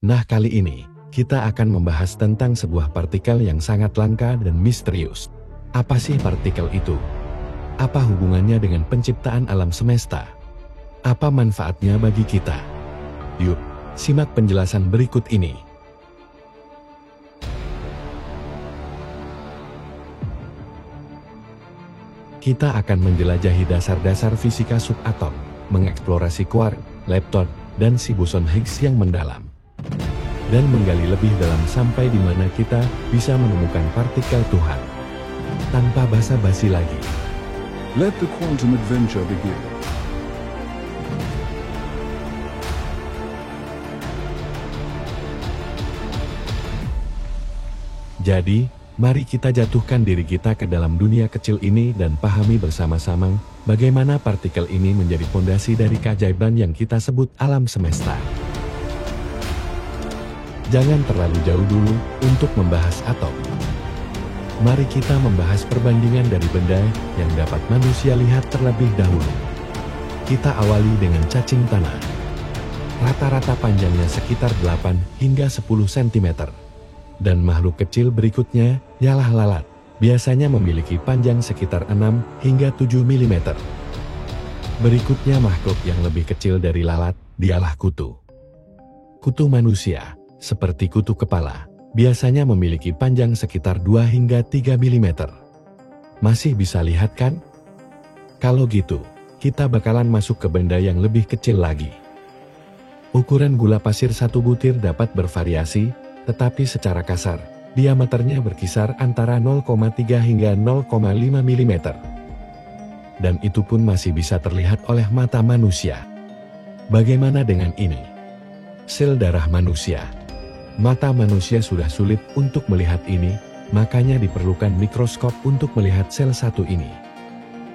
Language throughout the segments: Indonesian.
Nah, kali ini kita akan membahas tentang sebuah partikel yang sangat langka dan misterius. Apa sih partikel itu? Apa hubungannya dengan penciptaan alam semesta? Apa manfaatnya bagi kita? Yuk, simak penjelasan berikut ini. Kita akan menjelajahi dasar-dasar fisika subatom, mengeksplorasi kuark, lepton, dan si boson Higgs yang mendalam, dan menggali lebih dalam sampai di mana kita bisa menemukan partikel Tuhan. Tanpa basa-basi lagi, let the quantum adventure begin. Jadi, mari kita jatuhkan diri kita ke dalam dunia kecil ini dan pahami bersama-sama bagaimana partikel ini menjadi fondasi dari keajaiban yang kita sebut alam semesta. Jangan terlalu jauh dulu untuk membahas atom. Mari kita membahas perbandingan dari benda yang dapat manusia lihat terlebih dahulu. Kita awali dengan cacing tanah. Rata-rata panjangnya sekitar 8 hingga 10 cm. Dan makhluk kecil berikutnya ialah lalat, biasanya memiliki panjang sekitar 6 hingga 7 mm. Berikutnya makhluk yang lebih kecil dari lalat, dialah kutu. Kutu manusia, seperti kutu kepala, biasanya memiliki panjang sekitar 2 hingga 3 mm. Masih bisa lihat kan? Kalau gitu, kita bakalan masuk ke benda yang lebih kecil lagi. Ukuran gula pasir satu butir dapat bervariasi, tetapi secara kasar, diameternya berkisar antara 0,3 hingga 0,5 mm. Dan itu pun masih bisa terlihat oleh mata manusia. Bagaimana dengan ini? Sel darah manusia. Mata manusia sudah sulit untuk melihat ini, makanya diperlukan mikroskop untuk melihat sel satu ini.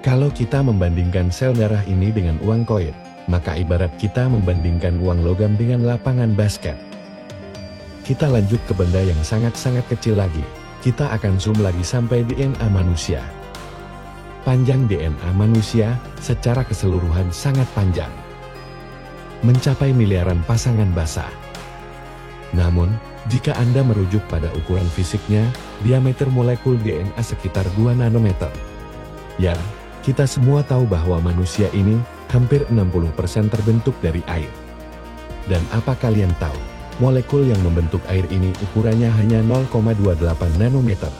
Kalau kita membandingkan sel darah ini dengan uang koin, maka ibarat kita membandingkan uang logam dengan lapangan basket. Kita lanjut ke benda yang sangat-sangat kecil lagi. Kita akan zoom lagi sampai DNA manusia. Panjang DNA manusia secara keseluruhan sangat panjang, mencapai miliaran pasangan basah. Namun, jika Anda merujuk pada ukuran fisiknya, diameter molekul DNA sekitar 2 nanometer. Ya, kita semua tahu bahwa manusia ini hampir 60% terbentuk dari air. Dan apa kalian tahu? Molekul yang membentuk air ini ukurannya hanya 0,28 nanometer.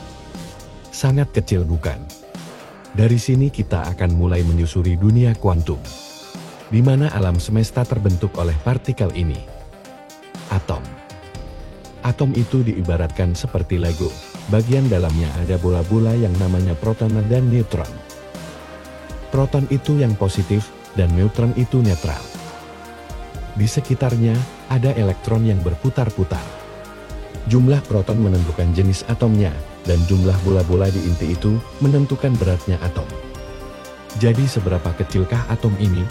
Sangat kecil bukan? Dari sini kita akan mulai menyusuri dunia kuantum, di mana alam semesta terbentuk oleh partikel ini. Atom. Atom itu diibaratkan seperti Lego. Bagian dalamnya ada bola-bola yang namanya proton dan neutron. Proton itu yang positif, dan neutron itu netral. Di sekitarnya, ada elektron yang berputar-putar. Jumlah proton menentukan jenis atomnya, dan jumlah bola-bola di inti itu menentukan beratnya atom. Jadi seberapa kecilkah atom ini?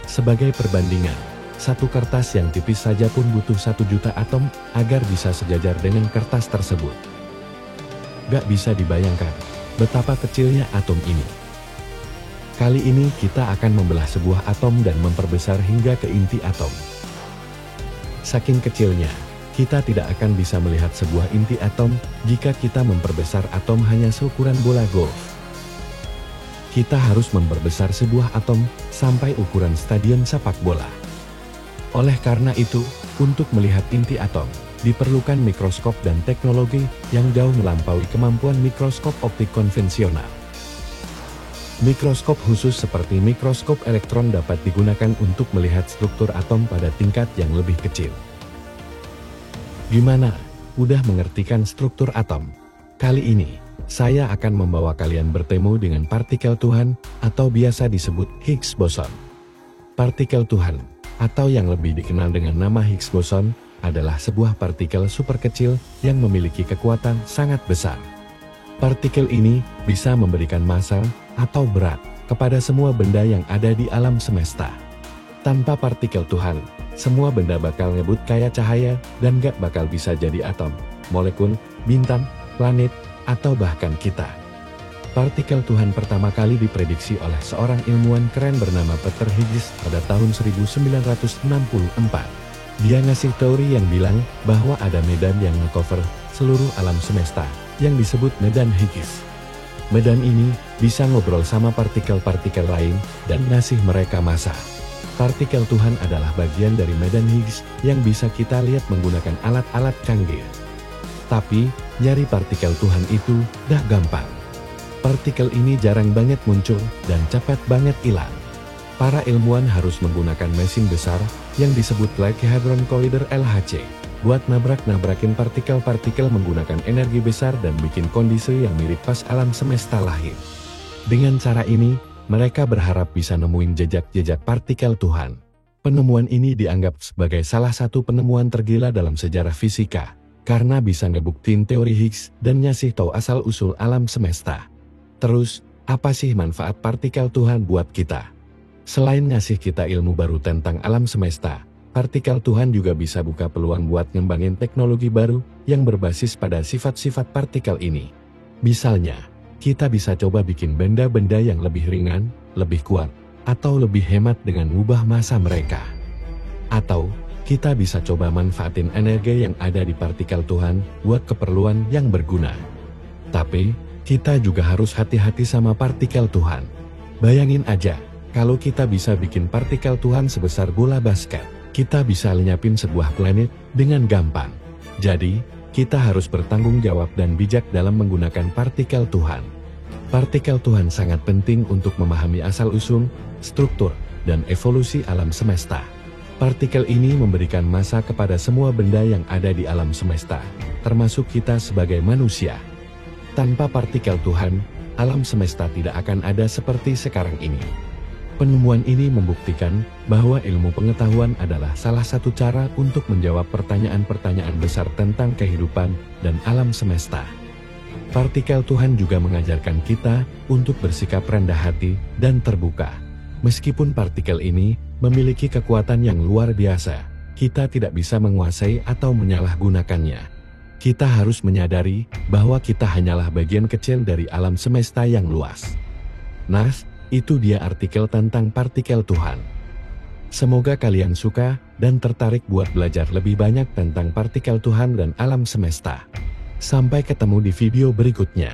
Sebagai perbandingan, satu kertas yang tipis saja pun butuh 1 juta atom agar bisa sejajar dengan kertas tersebut. Gak bisa dibayangkan betapa kecilnya atom ini. Kali ini kita akan membelah sebuah atom dan memperbesar hingga ke inti atom. Saking kecilnya, kita tidak akan bisa melihat sebuah inti atom jika kita memperbesar atom hanya seukuran bola golf. Kita harus memperbesar sebuah atom sampai ukuran stadion sepak bola. Oleh karena itu, untuk melihat inti atom, diperlukan mikroskop dan teknologi yang jauh melampaui kemampuan mikroskop optik konvensional. Mikroskop khusus seperti mikroskop elektron dapat digunakan untuk melihat struktur atom pada tingkat yang lebih kecil. Gimana? Udah mengertikan struktur atom? Kali ini, saya akan membawa kalian bertemu dengan partikel Tuhan, atau biasa disebut Higgs boson. Partikel Tuhan, atau yang lebih dikenal dengan nama Higgs boson, adalah sebuah partikel super kecil yang memiliki kekuatan sangat besar. Partikel ini bisa memberikan massa atau berat kepada semua benda yang ada di alam semesta. Tanpa partikel Tuhan, semua benda bakal ngebut kayak cahaya dan gak bakal bisa jadi atom, molekul, bintang, planet, atau bahkan kita. Partikel Tuhan pertama kali diprediksi oleh seorang ilmuwan keren bernama Peter Higgs pada tahun 1964. Dia ngasih teori yang bilang bahwa ada medan yang ngecover seluruh alam semesta yang disebut medan Higgs. Medan ini bisa ngobrol sama partikel-partikel lain dan ngasih mereka massa. Partikel Tuhan adalah bagian dari medan Higgs yang bisa kita lihat menggunakan alat-alat canggih. Tapi, nyari partikel Tuhan itu dah gampang. Partikel ini jarang banget muncul dan cepat banget hilang. Para ilmuwan harus menggunakan mesin besar yang disebut Large Hadron Collider LHC buat nabrak-nabrakin partikel-partikel menggunakan energi besar dan bikin kondisi yang mirip pas alam semesta lahir. Dengan cara ini, mereka berharap bisa nemuin jejak-jejak partikel Tuhan. Penemuan ini dianggap sebagai salah satu penemuan tergila dalam sejarah fisika, karena bisa ngebuktiin teori Higgs dan ngasih tahu asal-usul alam semesta. Terus, apa sih manfaat partikel Tuhan buat kita? Selain ngasih kita ilmu baru tentang alam semesta, partikel Tuhan juga bisa buka peluang buat ngembangin teknologi baru yang berbasis pada sifat-sifat partikel ini. Misalnya, kita bisa coba bikin benda-benda yang lebih ringan, lebih kuat, atau lebih hemat dengan ngubah massa mereka. Atau, kita bisa coba manfaatin energi yang ada di partikel Tuhan buat keperluan yang berguna. Tapi, kita juga harus hati-hati sama partikel Tuhan. Bayangin aja, kalau kita bisa bikin partikel Tuhan sebesar bola basket, kita bisa lenyapin sebuah planet dengan gampang. Jadi, kita harus bertanggung jawab dan bijak dalam menggunakan partikel Tuhan. Partikel Tuhan sangat penting untuk memahami asal-usul, struktur, dan evolusi alam semesta. Partikel ini memberikan massa kepada semua benda yang ada di alam semesta, termasuk kita sebagai manusia. Tanpa partikel Tuhan, alam semesta tidak akan ada seperti sekarang ini. Penemuan ini membuktikan bahwa ilmu pengetahuan adalah salah satu cara untuk menjawab pertanyaan-pertanyaan besar tentang kehidupan dan alam semesta. Partikel Tuhan juga mengajarkan kita untuk bersikap rendah hati dan terbuka. Meskipun partikel ini memiliki kekuatan yang luar biasa, kita tidak bisa menguasai atau menyalahgunakannya. Kita harus menyadari bahwa kita hanyalah bagian kecil dari alam semesta yang luas. Nah, itu dia artikel tentang partikel Tuhan. Semoga kalian suka dan tertarik buat belajar lebih banyak tentang partikel Tuhan dan alam semesta. Sampai ketemu di video berikutnya.